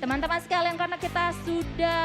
teman-teman sekalian, karena kita sudah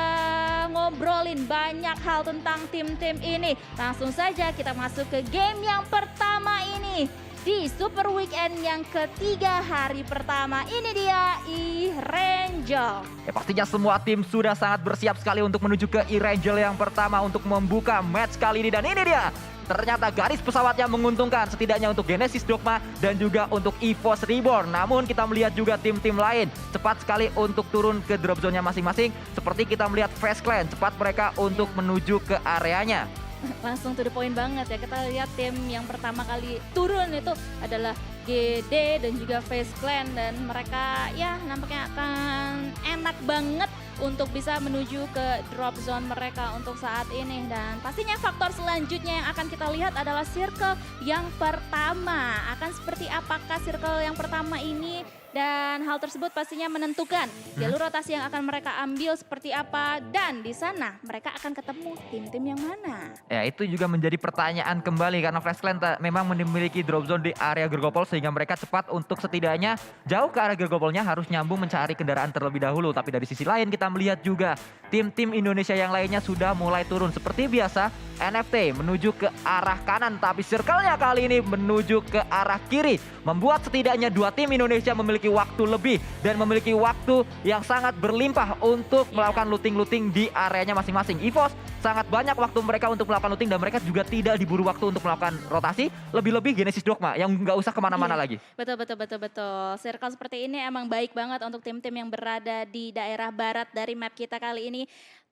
ngobrolin banyak hal tentang tim-tim ini. Langsung saja kita masuk ke game yang pertama ini. Di Super Weekend yang ketiga hari pertama, ini dia E-Rangel. Ya pastinya semua tim sudah sangat bersiap sekali untuk menuju ke E-Rangel yang pertama untuk membuka match kali ini. Dan ini dia, ternyata garis pesawatnya menguntungkan setidaknya untuk Genesis Dogma dan juga untuk EVOS Reborn. Namun kita melihat juga tim-tim lain cepat sekali untuk turun ke drop zone-nya masing-masing. Seperti kita melihat Face Clan, cepat mereka untuk menuju ke areanya. Langsung to the point banget ya, kita lihat tim yang pertama kali turun itu adalah GD dan juga Face Clan, dan mereka ya nampaknya akan enak banget untuk bisa menuju ke drop zone mereka untuk saat ini. Dan pastinya faktor selanjutnya yang akan kita lihat adalah circle yang pertama. Akan seperti apakah circle yang pertama ini, dan hal tersebut pastinya menentukan jalur rotasi yang akan mereka ambil seperti apa, dan di sana mereka akan ketemu tim-tim yang mana. Ya itu juga menjadi pertanyaan kembali karena Flash Clan memang memiliki drop zone di area Gergopol sehingga mereka cepat untuk setidaknya jauh ke arah Gergopolnya harus nyambung mencari kendaraan terlebih dahulu. Tapi dari sisi lain kita melihat juga tim-tim Indonesia yang lainnya sudah mulai turun. Seperti biasa NFT menuju ke arah kanan, tapi circle-nya kali ini menuju ke arah kiri. Membuat setidaknya dua tim Indonesia memiliki waktu lebih dan memiliki waktu yang sangat berlimpah untuk melakukan looting-looting di areanya masing-masing. EVOS sangat banyak waktu mereka untuk melakukan looting dan mereka juga tidak diburu waktu untuk melakukan rotasi. Lebih-lebih Genesis Dogma yang nggak usah kemana-mana lagi. Betul. Circle seperti ini emang baik banget untuk tim-tim yang berada di daerah barat dari map kita kali ini.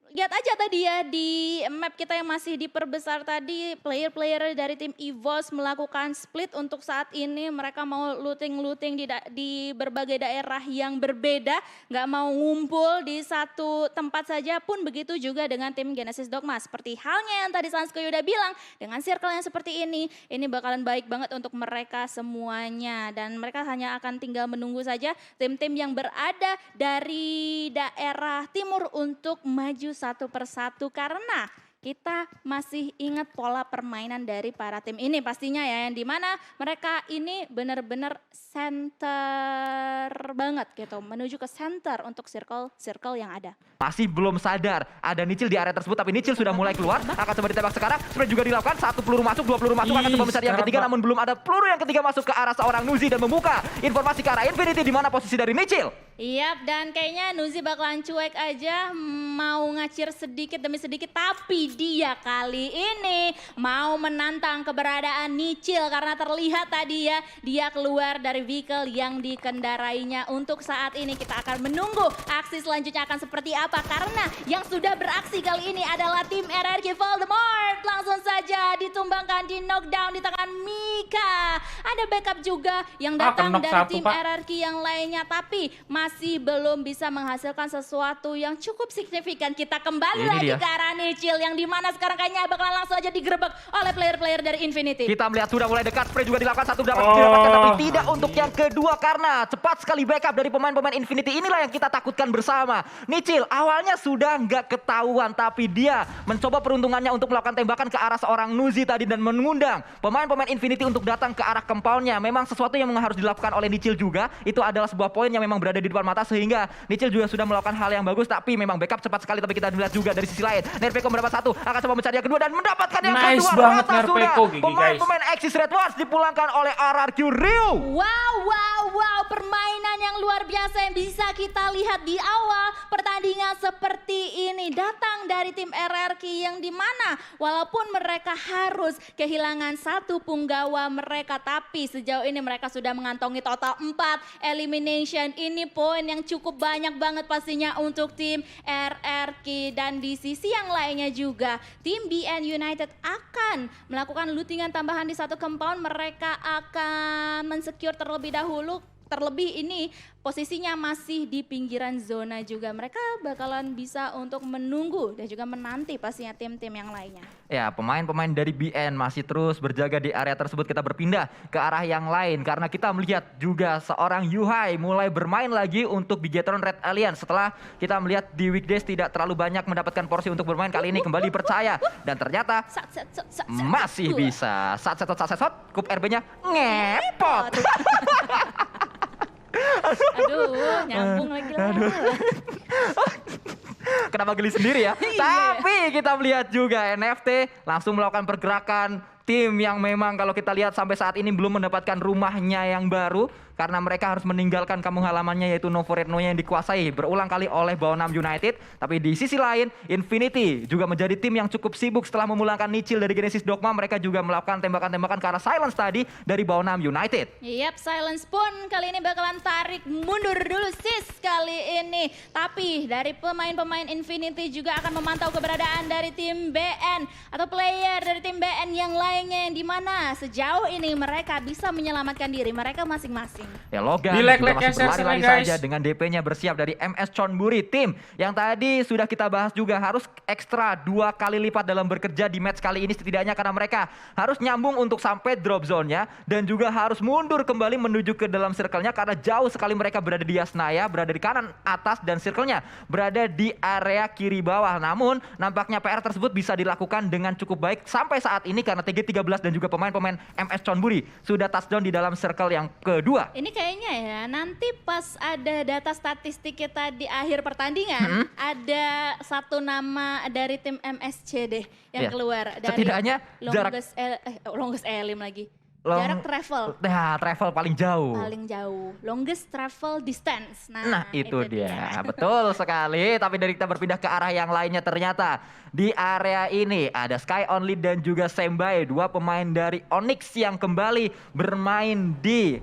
Lihat aja tadi ya di map kita yang masih diperbesar tadi, player-player dari tim EVOS melakukan split untuk saat ini. Mereka mau looting-looting di berbagai daerah yang berbeda, nggak mau ngumpul di satu tempat saja. Pun begitu juga dengan tim Genesis Dogma. Seperti halnya yang tadi Sanskoy udah bilang, dengan circle yang seperti ini bakalan baik banget untuk mereka semuanya. Dan mereka hanya akan tinggal menunggu saja tim-tim yang berada dari daerah timur untuk maju satu persatu, karena kita masih ingat pola permainan dari para tim ini pastinya ya, yang dimana mereka ini benar-benar center banget gitu, menuju ke center untuk circle yang ada. Masih belum sadar ada Nicil di area tersebut, tapi Nicil sudah mulai keluar, akan coba ditembak sekarang. Sebenarnya juga dilakukan, satu peluru masuk, dua peluru masuk, akan coba mencari yang ketiga, namun belum ada peluru yang ketiga masuk ke arah seorang Nuzi dan membuka informasi ke arah Infinity di mana posisi dari Nicil. Iya, dan kayaknya Nuzi bakalan cuek aja, mau ngacir sedikit demi sedikit, tapi dia kali ini mau menantang keberadaan Nicil karena terlihat tadi ya, dia keluar dari vehicle yang dikendarainya. Untuk saat ini kita akan menunggu aksi selanjutnya akan seperti apa, karena yang sudah beraksi kali ini adalah tim RRQ Voldemort. Langsung saja ditumbangkan, di knockdown di tangan Mika. Ada backup juga yang datang dari tim RRQ yang lainnya, tapi masih belum bisa menghasilkan sesuatu yang cukup signifikan. Kita kembali lagi ke arah Nicil yang dimana sekarang kayaknya bakalan langsung aja digerebek oleh player-player dari Infinity. Kita melihat sudah mulai dekat, spray juga dilakukan, satu didapatkan tapi tidak untuk yang kedua karena cepat sekali backup dari pemain-pemain Infinity. Inilah yang kita takutkan bersama. Nicil awalnya sudah nggak ketahuan, tapi dia mencoba peruntungannya untuk melakukan tembakan ke arah seorang Nuzi tadi dan mengundang pemain-pemain Infinity untuk datang ke arah compound-nya. Memang sesuatu yang harus dilakukan oleh Nicil juga, itu adalah sebuah poin yang memang berada di depan mata sehingga Nicil juga sudah melakukan hal yang bagus, tapi memang backup cepat sekali. Tapi kita lihat juga dari sisi lain, Nerpeko mendapat satu, akan coba mencari yang kedua dan mendapatkan yang kedua. Rata sudah pemain-pemain Axis Red Wars dipulangkan oleh RRQ Rio. Wow, permainan yang luar biasa yang bisa kita lihat di awal pertandingan seperti ini datang dari tim RRQ yang dimana walaupun mereka harus kehilangan satu punggawa mereka, tapi sejauh ini mereka sudah mengantongi total 4 elimination. Ini poin yang cukup banyak banget pastinya untuk tim RRQ. Dan di sisi yang lainnya juga tim BN United akan melakukan lootingan tambahan di satu compound. Mereka akan mensecure terlebih dahulu. Terlebih ini posisinya masih di pinggiran zona juga. Mereka bakalan bisa untuk menunggu dan juga menanti pastinya tim-tim yang lainnya. Ya, pemain-pemain dari BN masih terus berjaga di area tersebut. Kita berpindah ke arah yang lain karena kita melihat juga seorang Yuhai mulai bermain lagi untuk Bigetron Red Alliance. Setelah kita melihat di weekdays tidak terlalu banyak mendapatkan porsi untuk bermain, kali ini kembali percaya dan ternyata masih bisa. Saat Kup RB-nya ngepot. Aduh, nyambung lagi lah. Kenapa geli sendiri ya? Tapi kita melihat juga NFT langsung melakukan pergerakan tim yang memang kalau kita lihat sampai saat ini belum mendapatkan rumahnya yang baru karena mereka harus meninggalkan kampung halamannya yaitu Novo Redno yang dikuasai berulang kali oleh Baonam United. Tapi di sisi lain Infinity juga menjadi tim yang cukup sibuk setelah memulangkan Nichil dari Genesis Dogma. Mereka juga melakukan tembakan-tembakan ke arah Silence tadi dari Baonam United. Yap, Silence pun kali ini bakalan tarik mundur dulu sis kali ini. Tapi dari pemain-pemain Infinity juga akan memantau keberadaan dari tim BN atau player dari tim BN yang lainnya yang dimana sejauh ini mereka bisa menyelamatkan diri mereka masing-masing. Ya Logan Di juga leg-leg masih ya, berlari-lari guys. saja dengan DP-nya bersiap dari MS Chonburi. Tim yang tadi sudah kita bahas juga harus ekstra 2 kali lipat dalam bekerja di match kali ini setidaknya karena mereka harus nyambung untuk sampai drop zone-nya dan juga harus mundur kembali menuju ke dalam circle-nya karena jauh sekali mereka berada di Yasnaya, berada di kanan atas dan circle-nya berada di area kiri bawah. Namun nampaknya PR tersebut bisa dilakukan dengan cukup baik sampai saat ini karena TG13 dan juga pemain-pemain MS Chonburi sudah touchdown di dalam circle yang kedua. Ini kayaknya ya nanti pas ada data statistik kita di akhir pertandingan ada satu nama dari tim MSC deh yang Iya. keluar dari Setidaknya longest elim lagi. Long- Jarak travel Nah, travel paling jauh. paling jauh, longest travel distance. Nah itu dia, betul sekali. Tapi dari kita berpindah ke arah yang lainnya ternyata di area ini ada Sky Only dan juga Sembai, 2 pemain dari Onyx yang kembali bermain di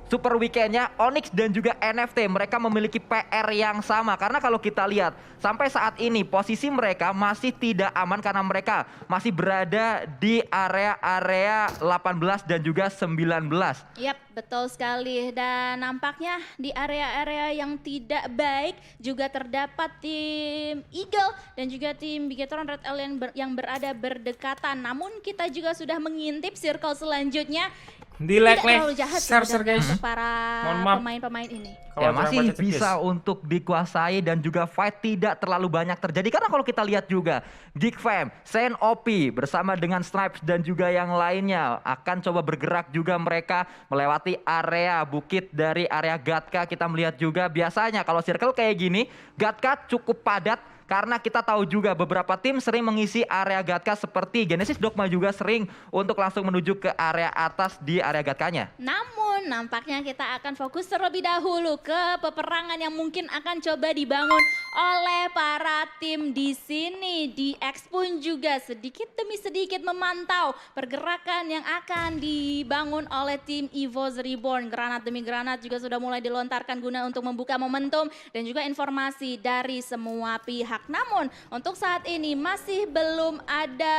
Super Weekend-nya. Onyx dan juga NFT mereka memiliki PR yang sama karena kalau kita lihat sampai saat ini posisi mereka masih tidak aman karena mereka masih berada di area-area 18 dan juga 19. Yap, betul sekali. Dan nampaknya di area-area yang tidak baik juga terdapat tim Eagle dan juga tim Bigetron Red Alien yang berada berdekatan. Namun kita juga sudah mengintip circle selanjutnya. Di Tidak leg-leg terlalu jahat share sebenarnya guys. untuk para Mohon maaf. pemain-pemain ini. Ya Kalau masih jarang baca bisa checklist. untuk dikuasai dan juga fight tidak terlalu banyak terjadi karena kalau kita lihat juga Geek Fam, Sen OP bersama dengan Snipes dan juga yang lainnya akan coba bergerak juga mereka melewati area bukit dari area Gatka. Kita melihat juga biasanya kalau circle kayak gini Gatka cukup padat karena kita tahu juga beberapa tim sering mengisi area Gatka seperti Genesis Dogma juga sering untuk langsung menuju ke area atas di area Gatkanya. Namun nampaknya kita akan fokus terlebih dahulu ke peperangan yang mungkin akan coba dibangun oleh para tim di sini. Di X pun juga sedikit demi sedikit memantau pergerakan yang akan dibangun oleh tim EVOS Reborn. Granat demi granat juga sudah mulai dilontarkan guna untuk membuka momentum dan juga informasi dari semua pihak. Namun untuk saat ini masih belum ada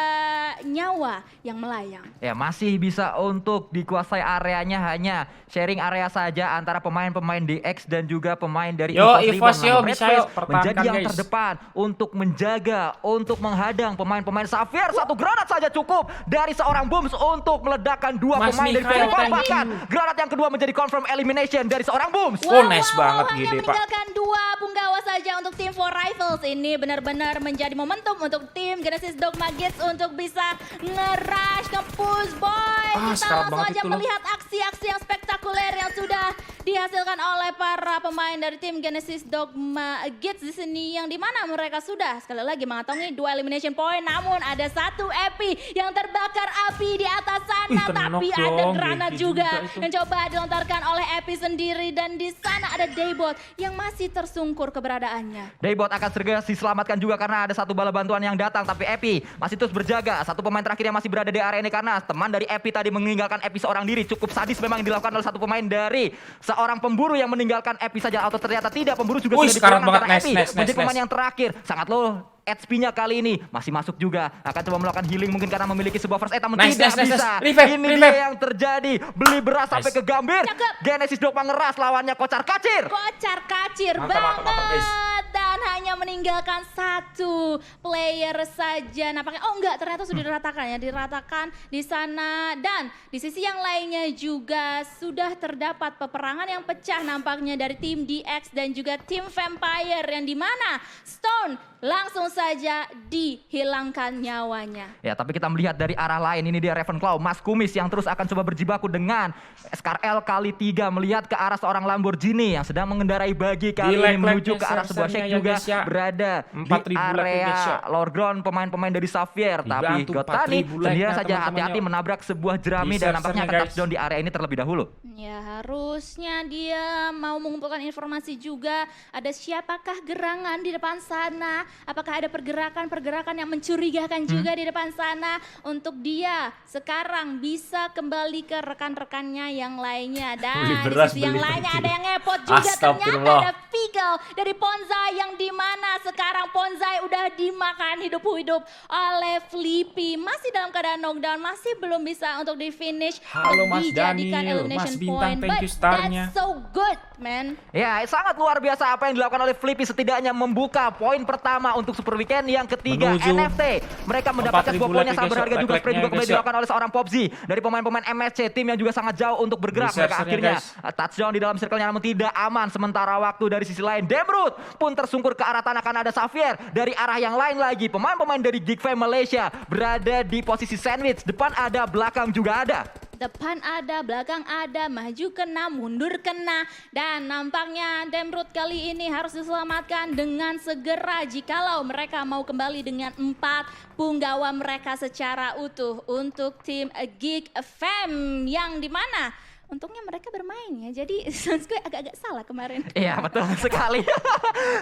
nyawa yang melayang. Ya masih bisa untuk dikuasai areanya hanya sharing area saja antara pemain-pemain DX dan juga pemain dari Yo, EVOS EVOS, Reborn. yo, Namun bisa Red yo, Face pertahankan, menjadi yang guys. terdepan untuk menjaga, untuk menghadang pemain-pemain Xavier. 1 granat saja cukup dari seorang Booms untuk meledakkan 2 Mas pemain dari Mikhail, Viva. thank Bahkan you. granat yang kedua menjadi confirm elimination dari seorang Booms. Oh, nice banget hanya gede, Pak. meninggalkan 2 punggawa saja untuk tim For Rifles. Ini benar-benar menjadi momentum untuk tim Genesis Dogma Kids untuk bisa nge-rush ke push boy. Kita sekarat langsung banget aja itu loh. melihat aksi-aksi yang spektakuler yang sudah dihasilkan oleh para pemain dari tim Genesis Dogma Kids di sini, yang dimana mereka sudah sekali lagi mengantongi 2 elimination point. Namun ada 1 epi yang terbakar api di atas sana, Kena tapi knock ada dong, granat Geki juga juga itu. yang coba dilontarkan oleh Epi sendiri, dan di sana ada Daybot yang masih tersungkur keberadaannya. Daybot akan segera diselamatkan juga karena ada 1 bala bantuan yang datang. Tapi Epi masih terus berjaga. 1 pemain terakhir yang masih berada di area ini karena teman dari Epi tadi meninggalkan Epi seorang diri. Cukup sadis memang dilakukan oleh 1 pemain dari seorang pemburu yang meninggalkan Epi saja. Atau ternyata tidak, pemburu juga Wih, sudah sekarat dipulangkan banget. karena Nice, Epi nice, menjadi nice, pemain nice. yang terakhir. Sangat low HP-nya kali ini masih masuk juga. Akan coba melakukan healing mungkin karena memiliki sebuah first aid namun Nice, tidak nice, nice, bisa. nice. Revive, Ini revive. dia yang terjadi. Beli beras sampai Nice. ke Gambir. Cakep. Genesis Dogma ngeras lawannya kocar kacir. Kocar kacir Mantap, mantap, banget, mantap, guys. dan hanya meninggalkan satu player saja. Nampaknya, oh enggak, ternyata sudah diratakan ya, diratakan di sana. Dan di sisi yang lainnya juga sudah terdapat peperangan yang pecah nampaknya dari tim DX dan juga tim Vampire yang dimana Stone langsung saja dihilangkan nyawanya. Ya, tapi kita melihat dari arah lain, ini dia Ravenclaw, Mas Kumis yang terus akan coba berjibaku dengan SKRL kali 3 melihat ke arah seorang Lamborghini yang sedang mengendarai bagi kali ini menuju ke arah sebuah shake juga berada di area lower ground pemain-pemain dari Xavier. Tapi Gotani sendirian saja hati-hati menabrak sebuah jerami dan nampaknya akan touchdown di area ini terlebih dahulu. Ya, harusnya dia mau mengumpulkan informasi juga. Ada siapakah gerangan di depan sana? Apakah ada pergerakan-pergerakan yang mencurigakan juga di depan sana untuk dia sekarang bisa kembali ke rekan-rekannya yang lainnya. Dan di sisi yang lainnya ada yang ngepot juga, ternyata ada Figel dari Ponzai yang dimana sekarang Ponzai udah dimakan hidup-hidup oleh Flippy. Masih dalam keadaan knockdown, masih belum bisa untuk di finish. Halo Mas dijadikan Daniel, elimination Mas Bintang, point. thank you But starnya. that's so good, man. Ya, sangat luar biasa apa yang dilakukan oleh Flippy, setidaknya membuka poin pertama untuk Super Weekend. Yang ketiga Menuju NFT, mereka mendapatkan sebuah poin yang sangat berharga juga. Spray juga kembali guys, dilakukan oleh seorang Popzi dari pemain-pemain MSC, tim yang juga sangat jauh untuk bergerak. Mereka akhirnya touchdown di dalam circle-nya namun tidak aman. Sementara waktu dari sisi lain, Demrut pun tersungkur ke arah tanah karena ada Xavier dari arah yang lain lagi. Pemain-pemain dari Geek Fam Malaysia berada di posisi sandwich, depan ada, belakang juga ada. Depan ada, belakang ada, maju kena, mundur kena. Dan nampaknya Demrut kali ini harus diselamatkan dengan segera jikalau mereka mau kembali dengan 4 punggawa mereka secara utuh untuk tim Geek Fam yang dimana untungnya mereka bermain ya, jadi Sounds gue agak-agak salah kemarin. Iya, betul sekali.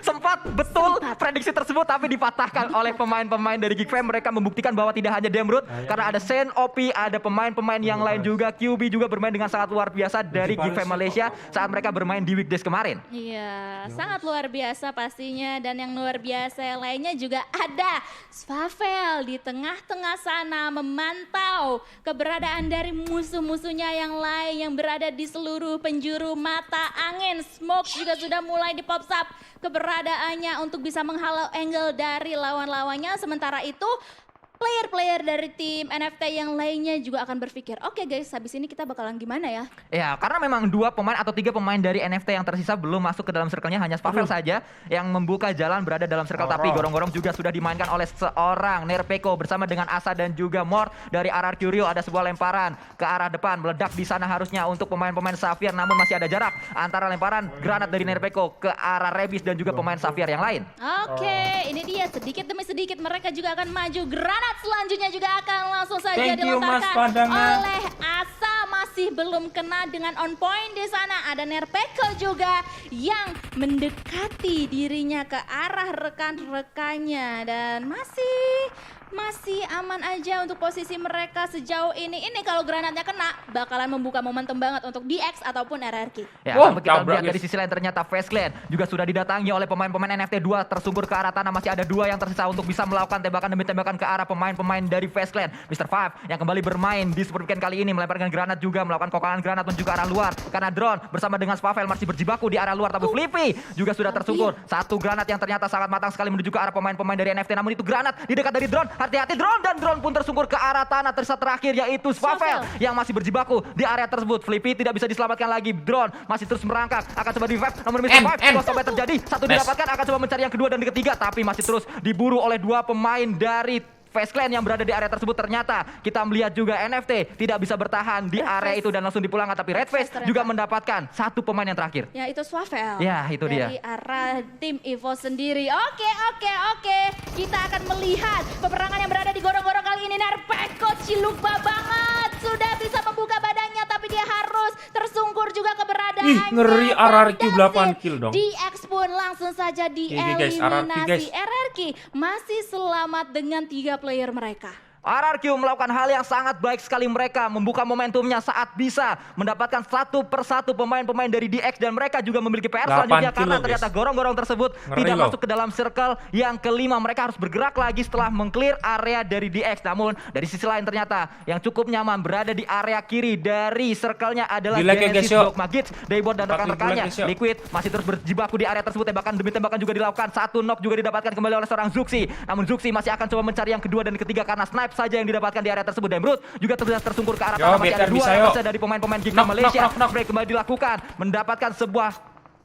Sempat betul prediksi tersebut tapi dipatahkan oleh pemain-pemain dari Geek Fam. Mereka membuktikan bahwa tidak hanya Demrut, karena ada Sen, OP, ada pemain-pemain yang lain juga. QB juga bermain dengan sangat luar biasa dari Geek Fam Malaysia saat mereka bermain di weekdays kemarin. Iya, sangat luar biasa pastinya. Dan yang luar biasa yang lainnya juga ada Svavel di tengah-tengah sana memantau keberadaan dari musuh-musuhnya yang lain yang berada di seluruh penjuru mata angin. Smoke juga sudah mulai di pop up keberadaannya untuk bisa menghalau angle dari lawan-lawannya. Sementara itu player-player dari tim NFT yang lainnya juga akan berpikir, oke guys, habis ini kita bakalan gimana ya? Ya, karena memang 2 pemain atau 3 pemain dari NFT yang tersisa belum masuk ke dalam circle-nya, hanya Spavel saja yang membuka jalan berada dalam circle. Tapi gorong-gorong juga sudah dimainkan oleh seorang Nerpeko bersama dengan Asa dan juga Mort dari arah Curio. Ada sebuah lemparan ke arah depan, meledak di sana harusnya untuk pemain-pemain Xavier, namun masih ada jarak antara lemparan granat dari Nerpeko ke arah Rebis dan juga pemain Xavier yang lain. Oke, ini dia sedikit demi sedikit mereka juga akan maju. Granat selanjutnya juga akan langsung saja Thank you, Mas dilontarkan Padangan. oleh Asa. Masih belum kena dengan on point di sana. Ada Nerpeko juga yang mendekati dirinya ke arah rekan-rekannya dan masih aman aja untuk posisi mereka sejauh ini. Ini kalau granatnya kena bakalan membuka momentum banget untuk DX ataupun RRQ. Ya, sampai kita lihat dari sisi lain ternyata Face Clan juga sudah didatangi oleh pemain-pemain NFT 2 tersungkur ke arah tanah. Masih ada 2 yang tersisa untuk bisa melakukan tembakan demi tembakan ke arah pemain-pemain dari Face Clan. Mr. Five yang kembali bermain di Super Weekend kali ini melemparkan granat juga, melakukan kokalan granat menuju ke arah luar karena drone bersama dengan Spavel masih berjibaku di arah luar. Tapi Flippy juga sudah tersungkur. Satu granat yang ternyata sangat matang sekali menuju ke arah pemain-pemain dari NFT, namun itu granat di dekat dari drone. Hati-hati drone, dan drone pun tersungkur ke arah tanah. Tersisa terakhir yaitu Spavel yang masih berjibaku di area tersebut. Flippy tidak bisa diselamatkan lagi. Drone masih terus merangkak, akan coba di revive, namun Mr. Five coba terjadi. Satu didapatkan, akan coba mencari yang kedua dan ketiga, tapi masih terus diburu oleh 2 pemain dari Face Clan yang berada di area tersebut. Ternyata kita melihat juga NFT tidak bisa bertahan di area itu dan langsung dipulangkan. Tapi Red Face juga mendapatkan 1 pemain yang terakhir. Ya, itu Swavel. Ya, itu dia. Dari arah tim Evo sendiri. Oke. Kita akan melihat peperangan yang berada di gorong-gorong kali ini. Nerpeko Cilupa banget. Sudah bisa membuka badannya, tapi dia harus tersungkur juga keberadaannya. Ngeri, RRQ 8 kill dong. DX pun langsung saja dieliminasi. RRQ masih selamat dengan 3 player mereka. RRQ melakukan hal yang sangat baik sekali, mereka membuka momentumnya saat bisa mendapatkan satu persatu pemain-pemain dari DX dan mereka juga memiliki PR 8 selanjutnya kill karena loh, ternyata guys. gorong-gorong tersebut Ngeri tidak loh. masuk ke dalam circle yang kelima. Mereka harus bergerak lagi setelah mengclear area dari DX. Namun dari sisi lain ternyata yang cukup nyaman berada di area kiri dari circle-nya adalah Gila, guys, Genesis, yuk. Dogma Gits, Daybot dan 45 rekan-rekannya. guys, yuk. Liquid masih terus berjibaku di area tersebut, tembakan demi tembakan juga dilakukan. Satu knock juga didapatkan kembali oleh seorang Zuxi. Namun Zuxi masih akan coba mencari yang kedua dan ketiga karena snipe saja yang didapatkan di area tersebut. Dan Brut juga terus tersungkur ke arah Yo, tanah. Masih ada BTR dua bisa, yang yo. tersedia dari pemain-pemain Geek Knock, Malaysia. knock, knock. Break kembali dilakukan, mendapatkan sebuah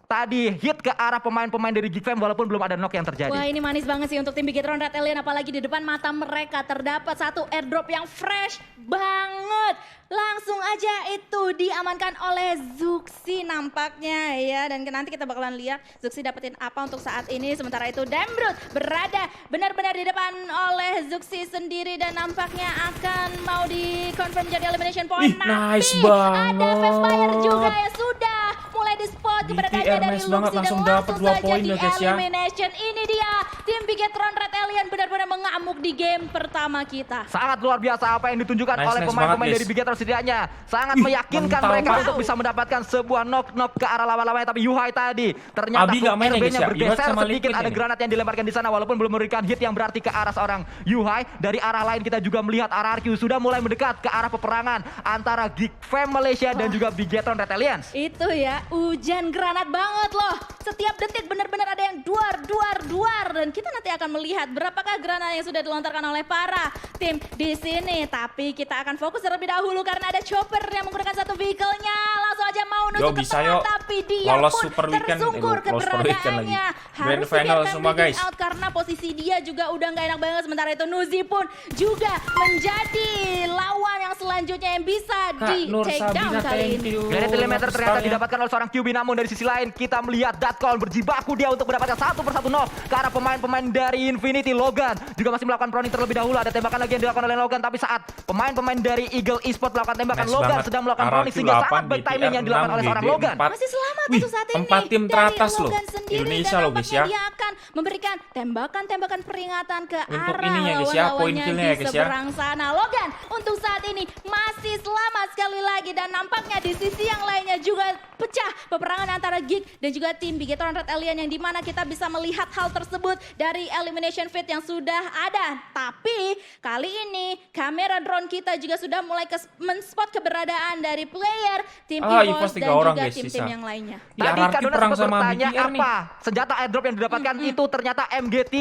tadi hit ke arah pemain-pemain dari Geek Fam walaupun belum ada knock yang terjadi. Wah, ini manis banget sih untuk tim Bigetron Red Alien, apalagi di depan mata mereka terdapat satu airdrop yang fresh banget. Langsung aja itu diamankan oleh Zuxi nampaknya ya, dan nanti kita bakalan lihat Zuxi dapetin apa untuk saat ini. Sementara itu Dambrut berada benar-benar di depan oleh Zuxi sendiri dan nampaknya akan mau di-confirm jadi elimination point. Ih, nice Tapi ada banget. Vampire juga yang sudah mulai di spot keberadaannya BTR dari nice banget, Luxi langsung dan dapet 2 saja poin di ya, guys, ya. elimination. Ini dia tim Bigetron Red Alien benar-benar mengamuk di game pertama kita. Sangat luar biasa apa yang ditunjukkan Nice, oleh nice pemain-pemain banget, dari guys. Bigetron setidaknya. Sangat Ih, meyakinkan mantap. mereka Wow. untuk bisa mendapatkan sebuah knock-knock ke arah lawan-lawannya. Tapi Yuhai tadi ternyata Abi nggak main ya, RB-nya guys, ya? bergeser Yuhai sama sedikit. Liquid Ada ini. granat yang dilemparkan di sana walaupun belum memberikan hit yang berarti ke arah seorang Yuhai. Dari arah lain kita juga melihat RRQ sudah mulai mendekat ke arah peperangan antara Geek Fam Malaysia dan juga Bigetron Red Aliens. Itu ya, hujan granat banget loh. Setiap detik benar-benar ada yang duar. Dan kita nanti akan melihat berapakah granat yang sudah dilontarkan oleh para tim di sini. Tapi kita akan fokus terlebih dahulu karena ada chopper yang menggunakan satu vehicle-nya. Langsung aja mau nusuk ke bisa, tengah, yo. tapi dia Lolos pun Super Weekend. tersungkur Lolos Super Weekend lagi. keberadaannya. Grand Harus Final dibiarkan semua, bleeding guys. out karena posisi dia juga udah nggak enak banget. Sementara itu Nuzi pun juga menjadi lawan yang selanjutnya yang bisa di Nur take down Sabina, kali thank ini. you. Granit Telemeter ternyata Stylenya. didapatkan oleh seorang QB, namun dari sisi lain kita melihat Datcon berjibaku dia untuk mendapatkan satu persatu knock ke arah pemain-pemain dari Infinity. Logan juga masih melakukan proning terlebih dahulu, ada tembakan lagi yang dilakukan oleh Logan, tapi saat pemain-pemain dari Eagle Esport melakukan tembakan, Nice Logan banget. sedang melakukan proning RRQ sehingga 8, sangat baik timing yang dilakukan oleh seorang Logan. Masih selamat Wih, untuk saat ini 4 tim dari teratas loh. Logan sendiri, Indonesia dan loh, guys, nampaknya ya. dia akan memberikan tembakan-tembakan peringatan ke Untuk arah ininya, guys, ya, poin lawan-lawannya killnya di ya, guys, ya. seberang sana. Logan untuk saat ini masih selamat sekali lagi dan nampaknya di sisi yang lainnya juga pecah peperangan antara Geek dan juga tim Bigetron Red Alien yang dimana kita bisa melihat hal tersebut dari elimination fit yang sudah ada. Tapi kali ini kamera drone kita juga sudah mulai men-spot keberadaan dari player tim EVOS EVOS 3 dan orang, juga guys, tim-tim sisa. yang lainnya. Ya, Tadi RRQ Kadona perang sempat sama bertanya BTR nih. apa senjata airdrop yang didapatkan itu ternyata MG3.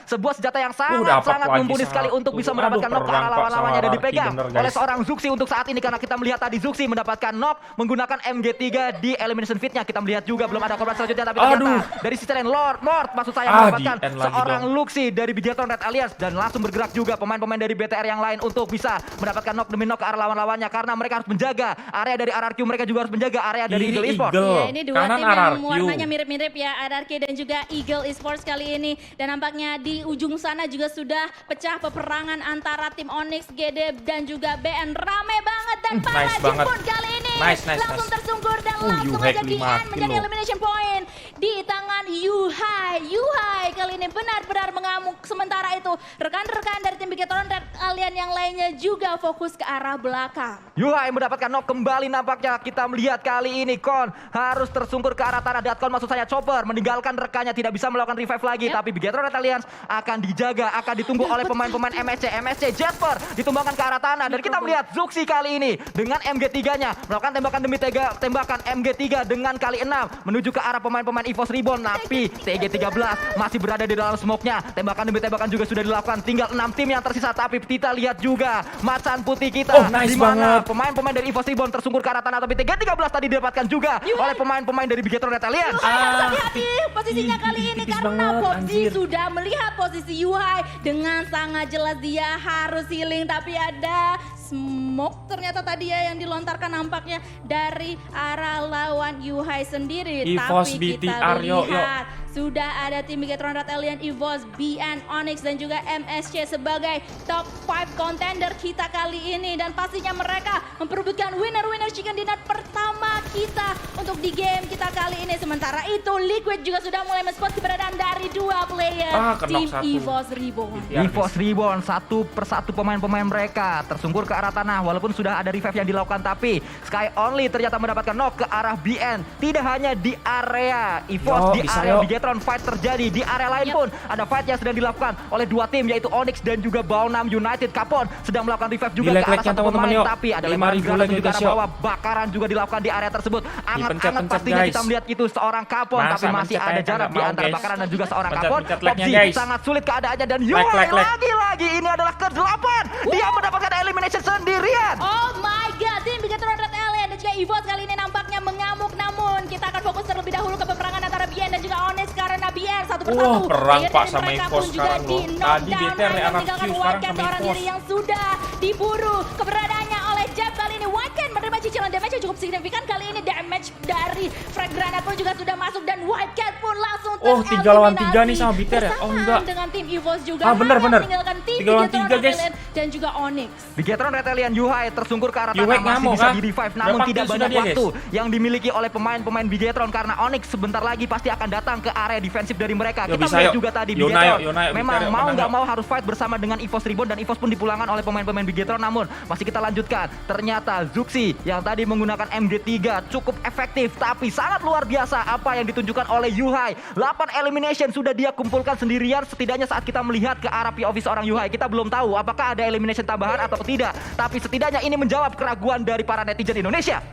Sebuah senjata yang dapat sangat lagi mumpuni sekali satu. untuk bisa Aduh, mendapatkan knock ke arah perang, Pak, lawan-lawannya sama dan RRQ, dipegang bener, guys. oleh seorang Zuxi untuk saat ini karena kita melihat tadi Zuxi mendapatkan knock menggunakan MG3 di elimination fit-nya. Kita melihat juga belum ada korban selanjutnya tapi ternyata Aduh. dari sisi lain Mort maksud saya Ah, mendapatkan di end lagi seorang dong. Luxi dari Bigetron Red Alliance dan langsung bergerak juga pemain-pemain dari BTR yang lain untuk bisa mendapatkan knock demi knock ke arah lawan-lawannya karena mereka harus menjaga area dari RRQ, mereka juga harus menjaga area dari Ini Eagle Esport. Eagle. Ya, ini dua Kanan tim yang RRQ. warnanya mirip-mirip ya, RRQ dan juga Eagle Esports kali ini. Dan nampaknya di ujung sana juga sudah pecah peperangan antara tim Onyx, GD dan juga BN. Rame banget dan para Nice Jin banget. pun kali ini Nice, langsung nice. tersungkur dan langsung Yuhai aja di 5 end menjadi kilo. elimination point di tangan Yuhai. Yuhai kali ini benar-benar mengamuk. Sementara itu rekan-rekan dari tim Bigetron Red Alien yang lainnya juga fokus ke arah belakang. Yuhai mendapatkan knock kembali nampaknya. Kita melihat kali ini Kon harus tersungkur ke arah tanah. Datkon maksud saya Chopper meninggalkan rekannya, tidak bisa melakukan revive lagi. Yep. Tapi Bigetron Red Alliance akan dijaga, akan ditunggu oleh pemain-pemain MSC Jasper ditumbangkan ke arah tanah. Dan kita melihat Zuxi kali ini dengan MG3-nya melakukan tembakan demi tembakan MG3 dengan kali 6 menuju ke arah pemain-pemain EVOS Reborn. Tapi TG13 masih berada di dalam smoke-nya. Tembakan demi tembakan juga sudah dilakukan. Tinggal 6 tim yang tersisa. Tapi kita lihat juga macan putih kita Oh, nice di mana banget. pemain-pemain dari EVOS Reborn tersungkur ke arah tanah. Tapi TG13 tadi didapatkan juga oleh pemain-pemain dari Bigetron Red Alliance. Yuhai harus hati-hati posisinya kali ini tipis karena banget, Popzi anjir. sudah melihat posisi Yuhai dengan sangat jelas dia harus healing, tapi ada smoke ternyata tadi ya yang dilontarkan nampaknya dari arah lawan Yuhai sendiri. EVOS Tapi kita BTR, yuk. lihat sudah ada tim Bigetron Red Alien, EVOS, BN, Onyx dan juga MSC sebagai top 5 contender kita kali ini dan pastinya mereka memperebutkan winner chicken dinner pertama kita untuk di game kita kali ini. Sementara itu Liquid juga sudah mulai men-spot keberadaan dari dua player Kenok tim satu. EVOS Reborn. EVOS Reborn satu persatu pemain-pemain mereka tersungkur ke arah tanah walaupun sudah ada revive yang dilakukan, tapi Sky Only ternyata mendapatkan knock ke arah BN. Tidak hanya di area EVOS, di area Bigetron fight terjadi, di area lain pun ada fight yang sedang dilakukan oleh dua tim yaitu Onyx dan juga Baonam United. Kapon sedang melakukan revive juga ke arah satu pemain, tapi ada lemparan granat juga ke arah bawah. Bakaran juga dilakukan di area tersebut. Anget-anget pastinya kita melihat itu seorang Kapon, tapi masih ada jarak di antara Bakaran dan juga seorang Kapon. PUBG sangat sulit keadaannya dan Yuhai lagi-lagi ini adalah ke-8. Dia mendapatkan elimination sendirian. Oh my god, tim Bigetron Red Alien dan juga EVOS kali ini nampaknya mengamuk, namun kita akan fokus terlebih dahulu ke peperangan antara Bien dan juga Onyx karena Bien satu persatu. Perang player Pak dari sama mereka EVOS pun juga sekarang di loh. Tadi knockdown, BTR hanya anak meninggalkan Q, sekarang Wildcat sama seorang EVOS. diri yang sudah diburu. Keberadaannya oleh Jeb kali ini Wildcat menerima cicilan damage yang cukup signifikan kali ini. Damage dari frag granat pun juga sudah masuk dan Wildcat pun langsung tereliminasi. 3 lawan 3 nih sama BTR ya? Oh enggak. Dengan tim EVOS juga Bener. hanya meninggalkan tim 3 lawan Bigetron 3 guys. Red Alien dan juga Onyx. Bigetron Red Alien Yuhai tersungkur ke arah Yuhai tanah, masih ngamuk, bisa kah? di revive namun Berapa tidak kill banyak sudah dia, waktu yang dimiliki oleh pemain-pemain Bigetron karena Onyx sebentar lagi pasti akan datang ke area defensif dari mereka. Yo, Kita bisa, melihat yuk. juga tadi Yona, Bigetron Yona, memang Bigetron, mau menang, nggak yuk. mau harus fight bersama dengan EVOS Reborn dan EVOS pun dipulangkan oleh pemain-pemain Bigetron, namun masih kita lanjutkan. Ternyata Zuxi yang tadi menggunakan MG3 cukup efektif tapi sangat luar biasa apa yang ditunjukkan oleh Yuhai. 8 elimination sudah dia kumpulkan sendirian. Setidaknya saat kita melihat ke arah POV seorang Yuhai, kita belum tahu apakah ada elimination tambahan atau tidak, tapi setidaknya ini menjawab keraguan dari para netizen Indonesia.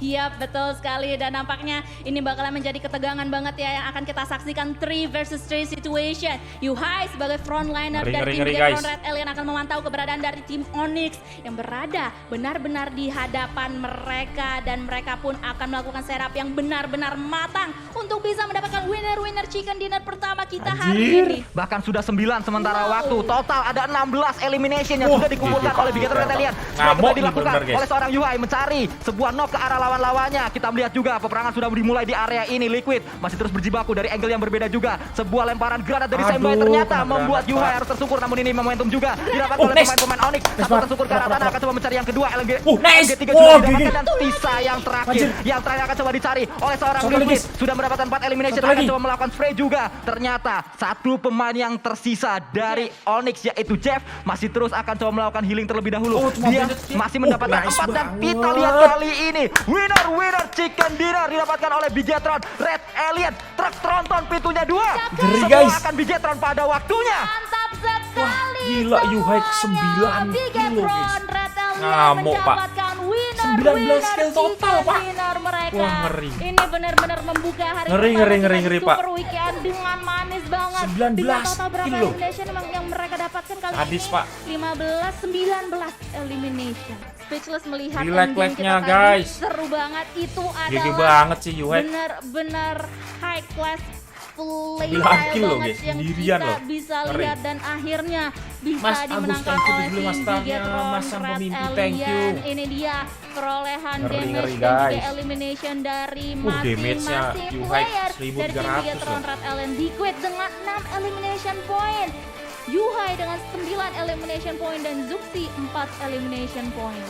Iya betul sekali dan nampaknya ini bakalan menjadi ketegangan banget ya yang akan kita saksikan 3 versus 3 situation. Yuhai sebagai frontliner dari tim Bigetron Red Alien akan memantau keberadaan dari tim Onyx yang berada benar-benar di hadapan mereka dan mereka pun akan melakukan setup yang benar-benar matang untuk bisa mendapatkan winner chicken dinner pertama kita hari ini. Bahkan sudah 9 sementara waktu. Total ada 16 elimination yang sudah dikumpulkan oleh Bigetron Red Alien. Ngamuk Dilakukan bener, guys. oleh seorang Yuhai mencari sebuah knock ke arah lawan-lawannya. Kita melihat juga peperangan sudah dimulai di area ini. Liquid masih terus berjibaku dari angle yang berbeda juga. Sebuah lemparan granat dari Sembai ternyata membuat Yuhai harus tersungkur, namun ini momentum juga didapat oleh pemain-pemain Onyx. Satu tersungkur ke arah tanah, akan coba mencari yang kedua. LG3 juga didapatkan dan sisa yang terakhir. Yang terakhir akan coba dicari oleh seorang Liquid. Sudah mendapatkan 4 elimination, akan coba melakukan spray juga. Ternyata satu pemain yang tersisa dari Onyx yaitu Jeff masih terus akan coba melakukan healing terlebih dahulu. Dia masih mendapatkan 4 dan kita lihat kali ini winner chicken dinner didapatkan oleh Bigetron Red Alien. Truk tronton pintunya 2. Ngeri, Semua guys. akan Bigetron pada waktunya. Mantap sekali. Gila, Yuhai semuanya. 9 kill loh, guys. Bigetron Red Alien Ngamuk, Pak. mendapatkan 19 kill total, chicken Pak. dinner mereka. Wah, ngeri. Ini benar-benar membuka hari Ngeri, pertama ngeri, kita di Pak. Super Weekend dengan manis banget. 19 Dengan total berapa kill loh. elimination yang mereka dapatkan kali Hadis, ini? Pak. 19 elimination. Speechless melihat Di ending lag-lagnya, kita tadi. guys. Seru banget. Itu GG adalah banget sih Yuhai. benar-benar high class play Belahan style kill loh, banget guys. yang Sendirian kita loh. bisa Ngeri. lihat dan akhirnya bisa Mas Agus, dimenangkan thank you oleh dulu, Mas tim Tanya, Bigetron Mas Sang Red Pemimpi, thank you. Alien. Ini dia perolehan Ngeri, damage ngeri, dan juga guys. elimination dari damage-nya masing-masing Yuhai player dari tim 1300 Bigetron loh. Red Alien. Liquid dengan 6 elimination point, Yuhai dengan 9 elimination point dan Zuxi 4 elimination point.